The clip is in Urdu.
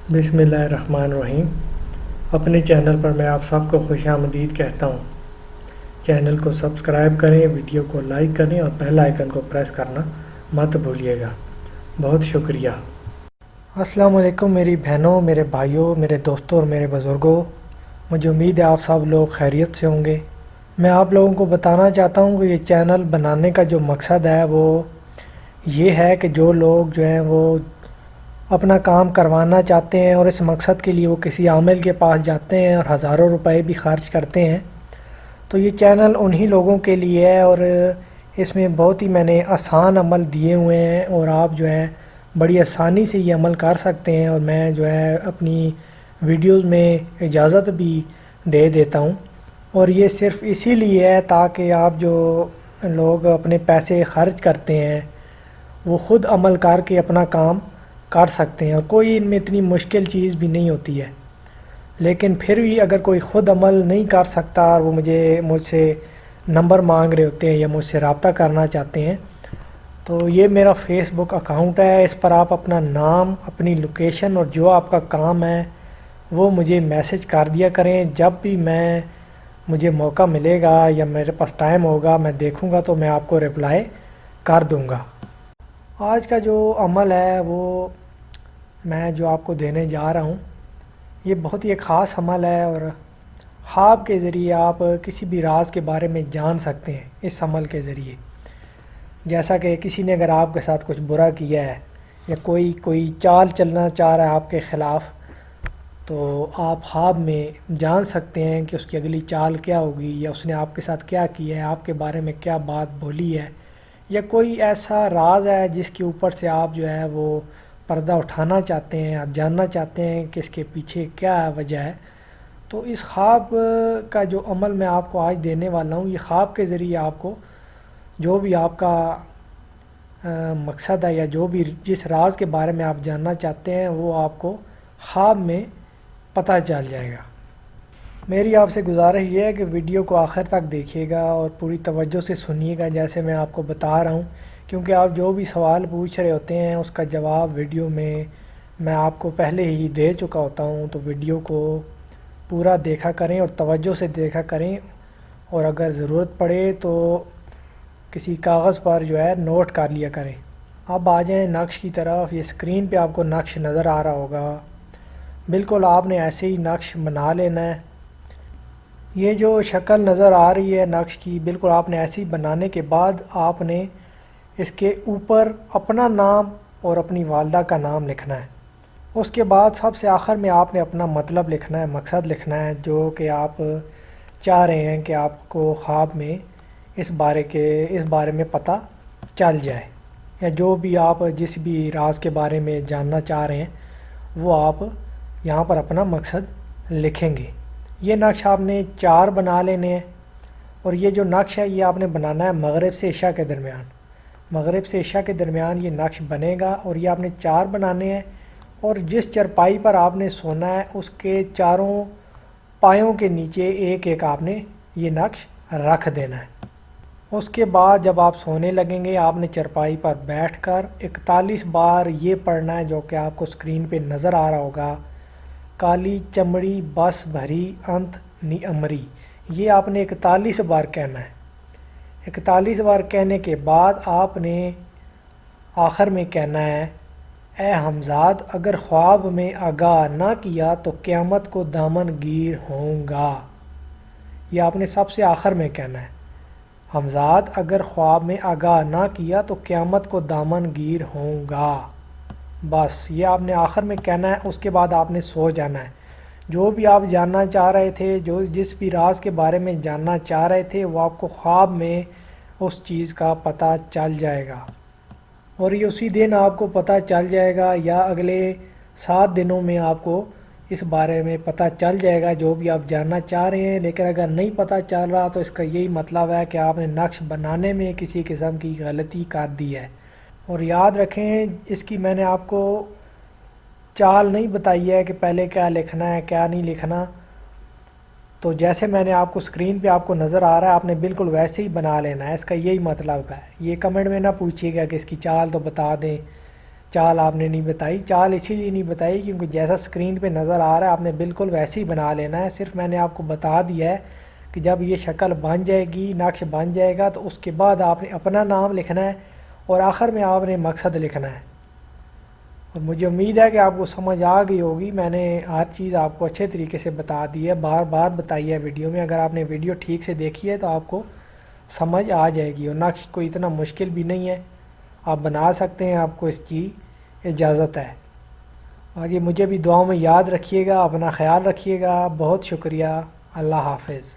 بسم اللہ الرحمن الرحیم۔ اپنے چینل پر میں آپ سب کو خوش آمدید کہتا ہوں۔ چینل کو سبسکرائب کریں، ویڈیو کو لائک کریں اور بیل آئیکن کو پریس کرنا مت بھولیے گا۔ بہت شکریہ۔ السلام علیکم میری بہنوں، میرے بھائیوں، میرے دوستوں اور میرے بزرگوں۔ مجھے امید ہے آپ سب لوگ خیریت سے ہوں گے۔ میں آپ لوگوں کو بتانا چاہتا ہوں کہ یہ چینل بنانے کا جو مقصد ہے وہ یہ ہے کہ جو لوگ جو ہیں وہ اپنا کام کروانا چاہتے ہیں اور اس مقصد کے لیے وہ کسی عامل کے پاس جاتے ہیں اور ہزاروں روپے بھی خرچ کرتے ہیں، تو یہ چینل انہی لوگوں کے لیے ہے اور اس میں بہت ہی میں نے آسان عمل دیے ہوئے ہیں اور آپ جو ہے بڑی آسانی سے یہ عمل کر سکتے ہیں، اور میں جو ہے اپنی ویڈیوز میں اجازت بھی دے دیتا ہوں، اور یہ صرف اسی لیے ہے تاکہ آپ جو لوگ اپنے پیسے خرچ کرتے ہیں وہ خود عمل کر کے اپنا کام کر سکتے ہیں، اور کوئی ان میں اتنی مشکل چیز بھی نہیں ہوتی ہے۔ لیکن پھر بھی اگر کوئی خود عمل نہیں کر سکتا اور وہ مجھ سے نمبر مانگ رہے ہوتے ہیں یا مجھ سے رابطہ کرنا چاہتے ہیں، تو یہ میرا فیس بک اکاؤنٹ ہے۔ اس پر آپ اپنا نام، اپنی لوکیشن اور جو آپ کا کام ہے وہ مجھے میسج کر دیا کریں۔ جب بھی مجھے موقع ملے گا یا میرے پاس ٹائم ہوگا میں دیکھوں گا تو میں آپ کو رپلائی کر دوں گا۔ آج کا جو عمل ہے وہ میں جو آپ کو دینے جا رہا ہوں، یہ بہت ہی ایک خاص عمل ہے، اور خواب کے ذریعے آپ کسی بھی راز کے بارے میں جان سکتے ہیں اس عمل کے ذریعے۔ جیسا کہ کسی نے اگر آپ کے ساتھ کچھ برا کیا ہے یا کوئی چال چلنا چاہ رہا ہے آپ کے خلاف، تو آپ خواب میں جان سکتے ہیں کہ اس کی اگلی چال کیا ہوگی، یا اس نے آپ کے ساتھ کیا کیا ہے، آپ کے بارے میں کیا بات بولی ہے، یا کوئی ایسا راز ہے جس کے اوپر سے آپ جو ہے وہ پردہ اٹھانا چاہتے ہیں، آپ جاننا چاہتے ہیں کہ اس کے پیچھے کیا وجہ ہے۔ تو اس خواب کا جو عمل میں آپ کو آج دینے والا ہوں، یہ خواب کے ذریعے آپ کو جو بھی آپ کا مقصد ہے یا جو بھی جس راز کے بارے میں آپ جاننا چاہتے ہیں وہ آپ کو خواب میں پتہ چل جائے گا۔ میری آپ سے گزارش یہ ہے کہ ویڈیو کو آخر تک دیکھیے گا اور پوری توجہ سے سنیے گا جیسے میں آپ کو بتا رہا ہوں، کیونکہ آپ جو بھی سوال پوچھ رہے ہوتے ہیں اس کا جواب ویڈیو میں آپ کو پہلے ہی دے چکا ہوتا ہوں، تو ویڈیو کو پورا دیکھا کریں اور توجہ سے دیکھا کریں، اور اگر ضرورت پڑے تو کسی کاغذ پر جو ہے نوٹ کر لیا کریں۔ اب آ جائیں نقش کی طرف۔ یہ اسکرین پہ آپ کو نقش نظر آ رہا ہوگا، بالکل آپ نے ایسے ہی نقش بنا لینا ہے۔ یہ جو شکل نظر آ رہی ہے نقش کی، بالکل آپ نے ایسے ہی بنانے کے بعد آپ نے اس کے اوپر اپنا نام اور اپنی والدہ کا نام لکھنا ہے۔ اس کے بعد سب سے آخر میں آپ نے اپنا مطلب لکھنا ہے، مقصد لکھنا ہے، جو کہ آپ چاہ رہے ہیں کہ آپ کو خواب میں اس بارے میں پتہ چل جائے، یا جو بھی آپ جس بھی راز کے بارے میں جاننا چاہ رہے ہیں وہ آپ یہاں پر اپنا مقصد لکھیں گے۔ یہ نقش آپ نے 4 بنا لینے ہیں، اور یہ جو نقش ہے یہ آپ نے بنانا ہے مغرب سے عشاء کے درمیان۔ مغرب سے عشاء کے درمیان یہ نقش بنے گا، اور یہ آپ نے 4 بنانے ہیں، اور جس چرپائی پر آپ نے سونا ہے اس کے چاروں پایوں کے نیچے ایک ایک آپ نے یہ نقش رکھ دینا ہے۔ اس کے بعد جب آپ سونے لگیں گے آپ نے چرپائی پر بیٹھ کر 41 بار یہ پڑھنا ہے، جو کہ آپ کو اسکرین پہ نظر آ رہا ہوگا: کالی چمڑی بس بھری انت نی امری۔ یہ آپ نے 41 بار کہنا ہے۔ 41 بار کہنے کے بعد آپ نے آخر میں کہنا ہے: اے ہمزاد اگر خواب میں آگاہ نہ کیا تو قیامت کو دامن گیر ہوں گا۔ یہ آپ نے سب سے آخر میں کہنا ہے، ہمزاد اگر خواب میں آگاہ نہ کیا تو قیامت کو دامن گیر ہوں گا۔ بس یہ آپ نے آخر میں کہنا ہے، اس کے بعد آپ نے سو جانا ہے۔ جو بھی آپ جاننا چاہ رہے تھے، جس بھی راز کے بارے میں جاننا چاہ رہے تھے، وہ آپ کو خواب میں اس چیز کا پتہ چل جائے گا، اور یہ اسی دن آپ کو پتہ چل جائے گا یا اگلے 7 دنوں میں آپ کو اس بارے میں پتہ چل جائے گا جو بھی آپ جاننا چاہ رہے ہیں۔ لیکن اگر نہیں پتہ چل رہا تو اس کا یہی مطلب ہے کہ آپ نے نقش بنانے میں کسی قسم کی غلطی کر دی ہے۔ اور یاد رکھیں اس کی میں نے آپ کو چال نہیں بتائی ہے کہ پہلے کیا لکھنا ہے کیا نہیں لکھنا، تو جیسے میں نے آپ کو اسکرین پہ آپ کو نظر آ رہا ہے آپ نے بالکل ویسے ہی بنا لینا ہے۔ اس کا یہی مطلب ہے۔ یہ کمنٹ میں نہ پوچھیے گا کہ اس کی چال تو بتا دیں، چال آپ نے نہیں بتائی. چال اسی لیے نہیں بتائی کیونکہ جیسا اسکرین پہ نظر آ رہا ہے آپ نے بالکل ویسے ہی بنا لینا ہے. صرف میں نے آپ کو بتا دیا ہے کہ جب یہ شکل بن جائے گی، نقش بن جائے گا، تو اس کے بعد آپ نے اپنا نام لکھنا ہے اور آخر میں آپ نے مقصد لکھنا ہے. اور مجھے امید ہے کہ آپ کو سمجھ آ گئی ہوگی. میں نے ہر چیز آپ کو اچھے طریقے سے بتا دی ہے، بار بار بتائی ہے ویڈیو میں. اگر آپ نے ویڈیو ٹھیک سے دیکھی ہے تو آپ کو سمجھ آ جائے گی، اور نقش کوئی اتنا مشکل بھی نہیں ہے، آپ بنا سکتے ہیں، آپ کو اس کی اجازت ہے. آگے مجھے بھی دعاؤں میں یاد رکھیے گا. اپنا خیال رکھیے گا. بہت شکریہ. اللہ حافظ.